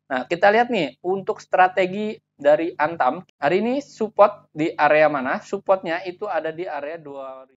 Nah, kita lihat nih untuk strategi dari Antam. Hari ini support di area mana? Supportnya itu ada di area 2000.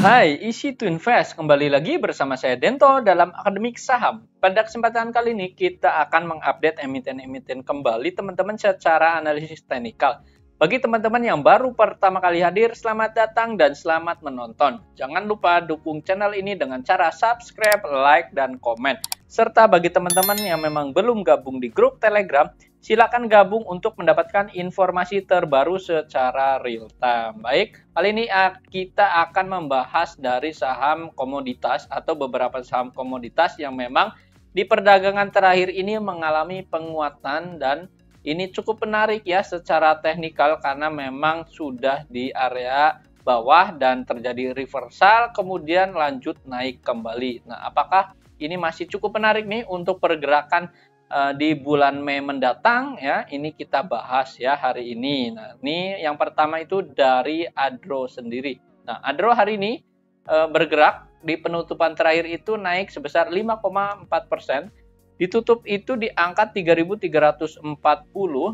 Hai, Easy to Invest. Kembali lagi bersama saya Dento dalam Akademik Saham. Pada kesempatan kali ini kita akan mengupdate emiten-emiten kembali teman-teman secara analisis teknikal. Bagi teman-teman yang baru pertama kali hadir, selamat datang dan selamat menonton. Jangan lupa dukung channel ini dengan cara subscribe, like, dan komen. Serta bagi teman-teman yang memang belum gabung di grup Telegram, silakan gabung untuk mendapatkan informasi terbaru secara real time. Baik, kali ini kita akan membahas dari saham komoditas atau beberapa saham komoditas yang memang di perdagangan terakhir ini mengalami penguatan dan ini cukup menarik ya secara teknikal karena memang sudah di area bawah dan terjadi reversal kemudian lanjut naik kembali. Nah, apakah ini masih cukup menarik nih untuk pergerakan di bulan Mei mendatang ya, ini kita bahas ya hari ini. Nah, ini yang pertama itu dari Adro sendiri. Nah, Adro hari ini bergerak di penutupan terakhir itu naik sebesar 5,4%. Ditutup itu di angka 3.340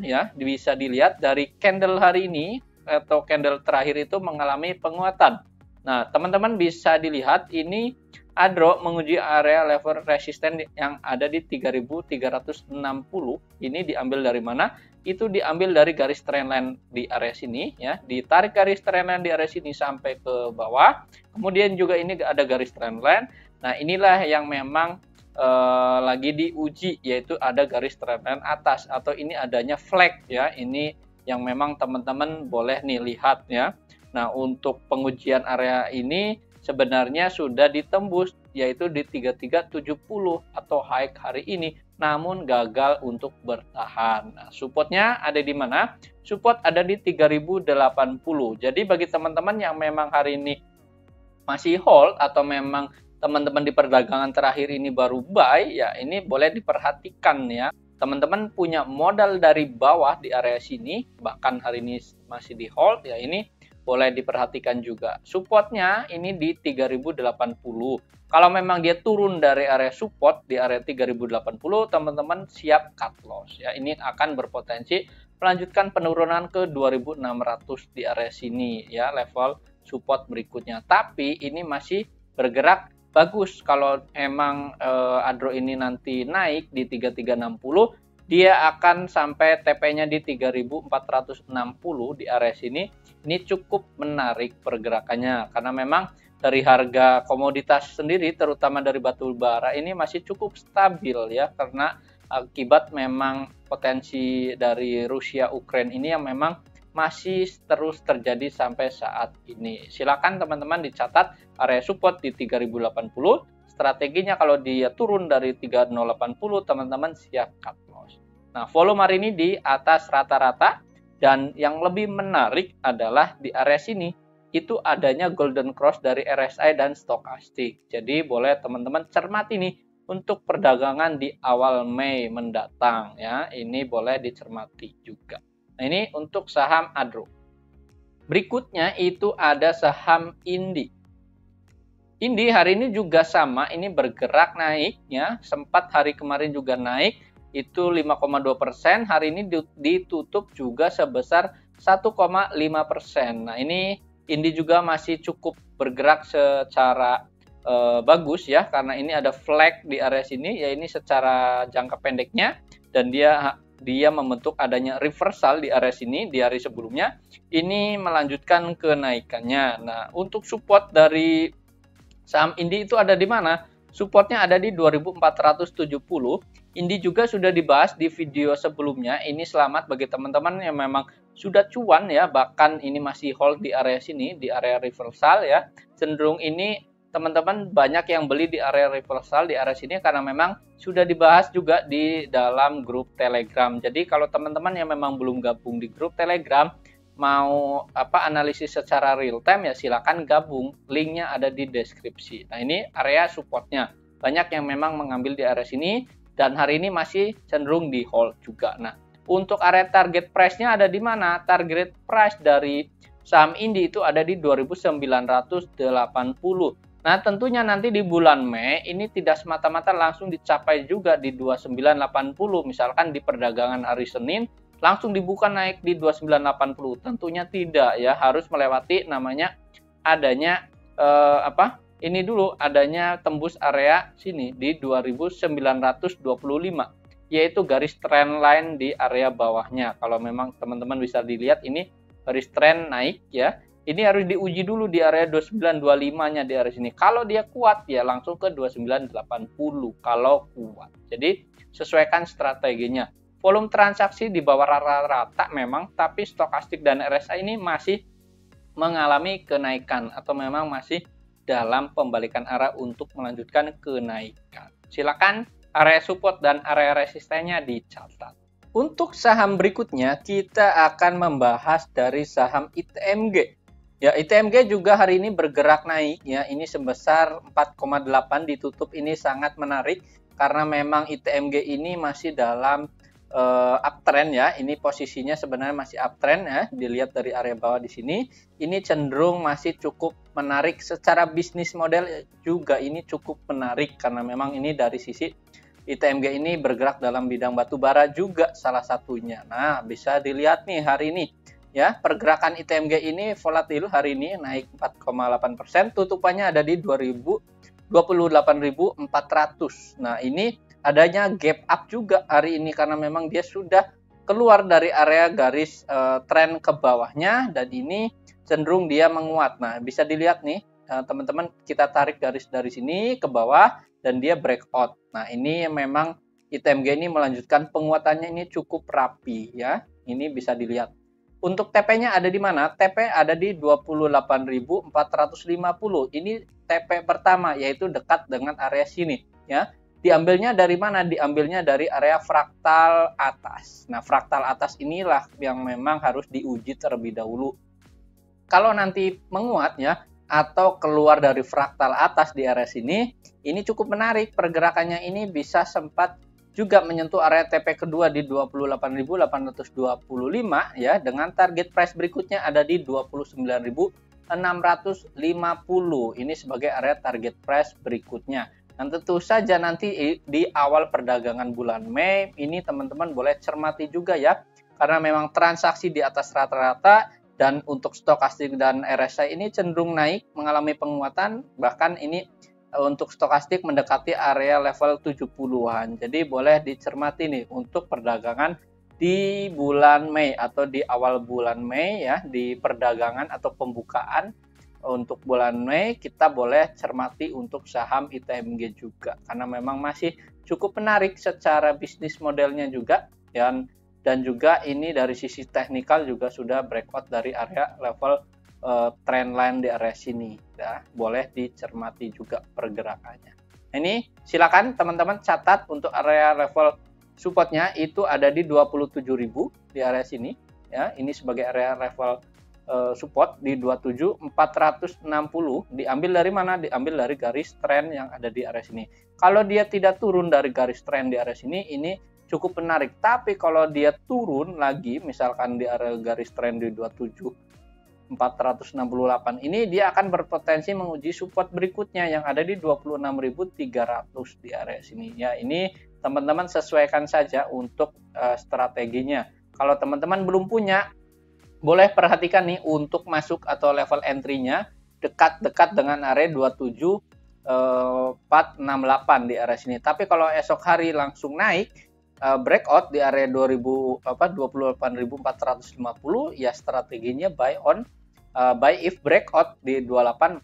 ya, bisa dilihat dari candle hari ini atau candle terakhir itu mengalami penguatan. Nah, teman-teman bisa dilihat ini Adro menguji area level resisten yang ada di 3.360. Ini diambil dari mana? Itu diambil dari garis trendline di area sini ya. Ditarik garis trendline di area sini sampai ke bawah. Kemudian juga ini ada garis trendline. Nah, inilah yang memang lagi diuji, yaitu ada garis trendline atas atau ini adanya flag ya. Ini yang memang teman-teman boleh nih lihat ya. Nah, untuk pengujian area ini sebenarnya sudah ditembus yaitu di 3370 atau high hari ini namun gagal untuk bertahan. Nah, supportnya ada di mana? Support ada di 3080. Jadi bagi teman-teman yang memang hari ini masih hold atau memang teman-teman di perdagangan terakhir ini baru buy ya, ini boleh diperhatikan ya. Teman-teman punya modal dari bawah di area sini bahkan hari ini masih di hold ya, ini boleh diperhatikan juga. Supportnya ini di 3080. Kalau memang dia turun dari area support di area 3080, teman-teman siap cut loss ya. Ini akan berpotensi melanjutkan penurunan ke 2600 di area sini ya, level support berikutnya. Tapi ini masih bergerak bagus. Kalau emang Adro ini nanti naik di 3360, dia akan sampai TP-nya di 3460 di area sini. Ini cukup menarik pergerakannya karena memang dari harga komoditas sendiri terutama dari batu bara ini masih cukup stabil ya, karena akibat memang potensi dari Rusia Ukraina ini yang memang masih terus terjadi sampai saat ini. Silakan teman-teman dicatat area support di 3080. Strateginya kalau dia turun dari 3080, teman-teman siap cut loss. Nah, volume hari ini di atas rata-rata. Dan yang lebih menarik adalah di area sini itu adanya golden cross dari RSI dan stokastik. Jadi boleh teman-teman cermati nih untuk perdagangan di awal Mei mendatang ya. Ini boleh dicermati juga. Nah, ini untuk saham Adro. Berikutnya itu ada saham Indi. Indi hari ini juga sama, ini bergerak naik ya. Sempat hari kemarin juga naik itu 5,2%, hari ini ditutup juga sebesar 1,5%. Nah, ini Indi juga masih cukup bergerak secara bagus ya, karena ini ada flag di area sini ya, ini secara jangka pendeknya dan dia membentuk adanya reversal di area sini di hari sebelumnya, ini melanjutkan kenaikannya. Nah, untuk support dari saham Indi itu ada di mana? Supportnya ada di 2470. Indi juga sudah dibahas di video sebelumnya. Ini selamat bagi teman-teman yang memang sudah cuan ya, bahkan ini masih hold di area sini, di area reversal ya. Cenderung ini teman-teman banyak yang beli di area reversal di area sini karena memang sudah dibahas juga di dalam grup Telegram. Jadi kalau teman-teman yang memang belum gabung di grup Telegram, mau analisis secara real time ya silakan gabung, linknya ada di deskripsi. Nah, ini area supportnya banyak yang memang mengambil di area sini dan hari ini masih cenderung di hold juga. Nah, Untuk area target price-nya ada di mana? Target price dari saham Indi itu ada di 2.980. Nah, tentunya nanti di bulan Mei ini tidak semata-mata langsung dicapai juga di 2980. Misalkan di perdagangan hari Senin langsung dibuka naik di 2980. Tentunya tidak ya, harus melewati namanya adanya ini dulu adanya tembus area sini di 2925, yaitu garis trend line di area bawahnya. Kalau memang teman-teman bisa dilihat ini garis trend naik ya. Ini harus diuji dulu di area 2925-nya di area sini. Kalau dia kuat ya langsung ke 2980 kalau kuat. Jadi sesuaikan strateginya. Volume transaksi di bawah rata-rata memang, tapi stokastik dan RSI ini masih mengalami kenaikan atau memang masih dalam pembalikan arah untuk melanjutkan kenaikan. Silakan area support dan area resistennya dicatat. Untuk saham berikutnya kita akan membahas dari saham ITMG. Ya, ITMG juga hari ini bergerak naik ya. Ini sebesar 4,8 ditutup, ini sangat menarik karena memang ITMG ini masih dalam uptrend ya. Ini posisinya sebenarnya masih uptrend ya. Dilihat dari area bawah di sini, ini cenderung masih cukup menarik secara bisnis model juga. Ini cukup menarik karena memang ini dari sisi ITMG ini bergerak dalam bidang batu bara juga salah satunya. Nah, bisa dilihat nih hari ini ya, pergerakan ITMG ini volatil hari ini naik 4,8%, tutupannya ada di 28.400. Nah, ini adanya gap up juga hari ini karena memang dia sudah keluar dari area garis tren ke bawahnya dan ini cenderung dia menguat. Nah, bisa dilihat nih teman-teman, kita tarik garis dari sini ke bawah dan dia breakout. Nah, ini memang ITMG ini melanjutkan penguatannya, ini cukup rapi ya. Ini bisa dilihat. Untuk TP-nya ada di mana? TP ada di 28.450. Ini TP pertama, yaitu dekat dengan area sini ya. Diambilnya dari mana? Diambilnya dari area fraktal atas. Nah, fraktal atas inilah yang memang harus diuji terlebih dahulu. Kalau nanti menguat ya, atau keluar dari fraktal atas di area sini, ini cukup menarik. Pergerakannya ini bisa sempat juga menyentuh area TP kedua di 28.825 ya, dengan target price berikutnya ada di 29.650. Ini sebagai area target price berikutnya. Dan tentu saja nanti di awal perdagangan bulan Mei ini teman-teman boleh cermati juga ya, karena memang transaksi di atas rata-rata dan untuk stokastik dan RSI ini cenderung naik mengalami penguatan, bahkan ini untuk stokastik mendekati area level 70-an. Jadi boleh dicermati nih untuk perdagangan di bulan Mei atau di awal bulan Mei ya, di perdagangan atau pembukaan untuk bulan Mei kita boleh cermati untuk saham ITMG juga karena memang masih cukup menarik secara bisnis modelnya juga dan juga ini dari sisi teknikal juga sudah breakout dari area level trend line di area sini ya, boleh dicermati juga pergerakannya. Ini silakan teman-teman catat untuk area level supportnya itu ada di 27.000 di area sini ya. Ini sebagai area level support di 27.460. Diambil dari mana? Diambil dari garis trend yang ada di area sini. Kalau dia tidak turun dari garis trend di area sini, ini cukup menarik. Tapi kalau dia turun lagi misalkan di area garis trend di 27.468 ini, dia akan berpotensi menguji support berikutnya yang ada di 26.300 di area sini ya. Ini teman-teman sesuaikan saja untuk strateginya. Kalau teman-teman belum punya, boleh perhatikan nih untuk masuk atau level entry-nya dekat-dekat dengan area 27.468 di area sini. Tapi kalau esok hari langsung naik breakout di area 28.450 ya, strateginya buy if breakout di 28.450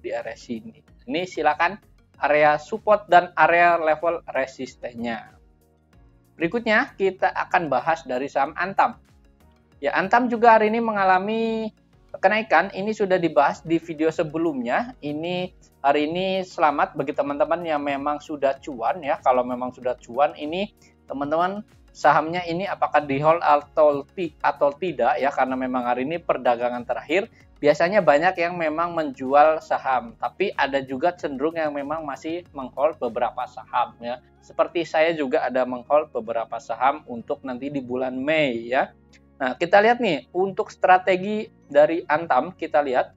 di area sini. Ini silakan area support dan area level resistennya. Berikutnya kita akan bahas dari saham Antam. Ya, Antam juga hari ini mengalami kenaikan. Ini sudah dibahas di video sebelumnya. Ini hari ini selamat bagi teman-teman yang memang sudah cuan ya. Kalau memang sudah cuan, ini teman-teman sahamnya ini apakah di hold atau tidak ya, karena memang hari ini perdagangan terakhir. Biasanya banyak yang memang menjual saham, tapi ada juga cenderung yang memang masih menghold beberapa saham ya. Seperti saya juga ada menghold beberapa saham untuk nanti di bulan Mei ya. Nah, kita lihat nih untuk strategi dari Antam, kita lihat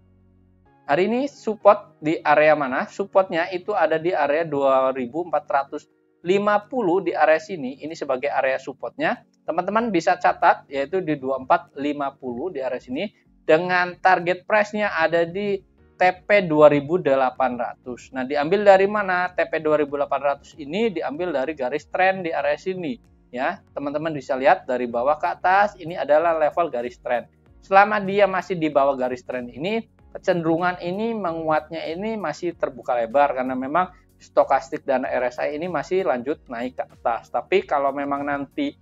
hari ini support di area mana? Supportnya itu ada di area 2450 di area sini. Ini sebagai area supportnya. Teman-teman bisa catat yaitu di 2450 di area sini. Dengan target price-nya ada di TP 2800. Nah, diambil dari mana? TP 2800 ini diambil dari garis trend di area sini ya. Teman-teman bisa lihat dari bawah ke atas ini adalah level garis trend. Selama dia masih di bawah garis trend ini, kecenderungan ini menguatnya ini masih terbuka lebar karena memang stokastik dan RSI ini masih lanjut naik ke atas. Tapi kalau memang nanti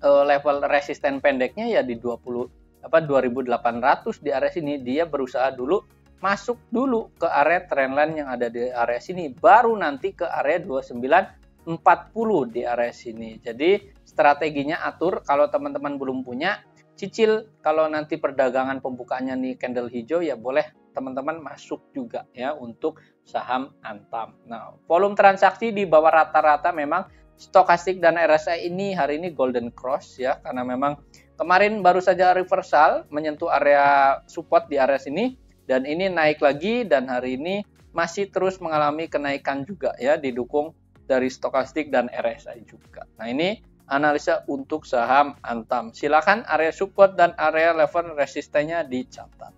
level resisten pendeknya ya di 2800 di area sini, dia berusaha dulu masuk dulu ke area trendline yang ada di area sini, baru nanti ke area 2940 di area sini. Jadi strateginya atur, kalau teman-teman belum punya, cicil kalau nanti perdagangan pembukaannya nih candle hijau ya boleh teman-teman masuk juga ya untuk saham Antam. Nah, volume transaksi di bawah rata-rata memang stokastik dan RSI ini hari ini golden cross ya, karena memang kemarin baru saja reversal menyentuh area support di area sini dan ini naik lagi dan hari ini masih terus mengalami kenaikan juga ya, didukung dari stokastik dan RSI juga. Nah, ini analisa untuk saham Antam. Silakan area support dan area level resistennya dicatat.